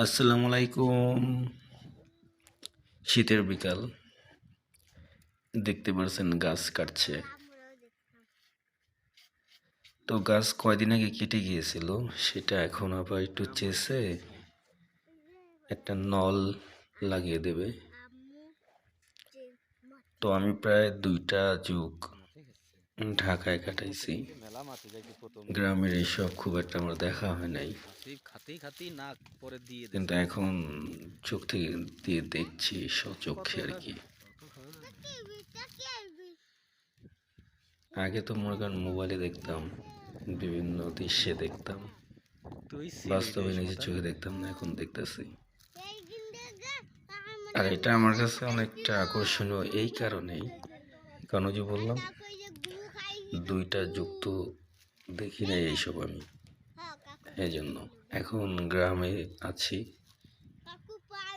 আসসালামু আলাইকুম। শীতের বিকাল, দেখতে পারছেন গাছ কাটছে। তো গাছ কয়দিন আগে কেটে গিয়েছিল, সেটা এখন আবার একটু চেষে একটা নল লাগিয়ে দেবে। তো আমি প্রায় 2টা যুগ ঢাকায় কাটাইছি। গ্রামের এইসব খুব একটা আমার দেখা হয় নাই, কিন্তু এখন চোখ থেকে দিয়ে দেখছি স্বচক্ষে আর কি। আগে তো মনে করেন মোবাইলে দেখতাম, বিভিন্ন দৃশ্যে দেখতাম, বাস্তবে নিজের চোখে দেখতাম না, এখন দেখতেছি। আর এটা আমার কাছে অনেকটা আকর্ষণীয় এই কারণেই, কারণ যে বললাম 2টা যুগ তো দেখি নাই এইসব আমি, এই জন্য এখন গ্রামে আছি,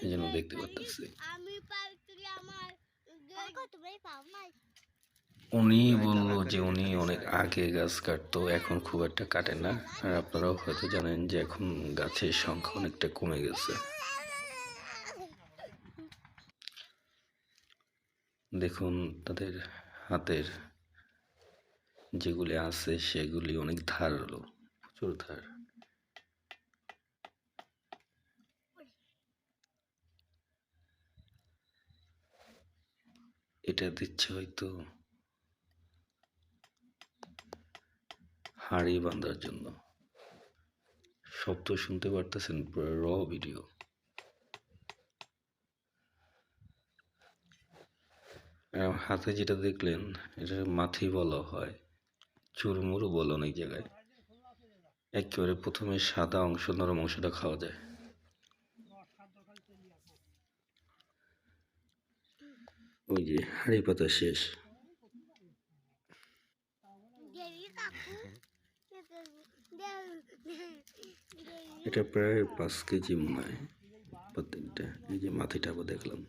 এই জন্য দেখতে পারতেছি। উনি বললো যে উনি অনেক আগে গাছ কাটতো, এখন খুব একটা কাটে না। আর আপনারাও হয়তো জানেন যে এখন গাছের সংখ্যা অনেকটা কমে গেছে। দেখুন তাদের হাতের যেগুলি আছে সেগুলি অনেক ধারালো, প্রচুর ধার। এটা দিচ্ছে হয়তো হাড়ি বাঁধার জন্য। শব্দ শুনতে পারতেছেন, পুরো র ভিডিও। হাতে যেটা দেখলেন, এটা মাথি বলা হয়, চুরমুরও বলে অনেক জায়গায়। একেবারে প্রথমে সাদা অংশ, নরম অংশটা খাওয়া যায়। ওই যে হাঁড়ি পাতা শেষ। এটা প্রায় 5 কেজি মনে হয় প্রত্যেকটা। এই যে মাথিটা আবার দেখলাম।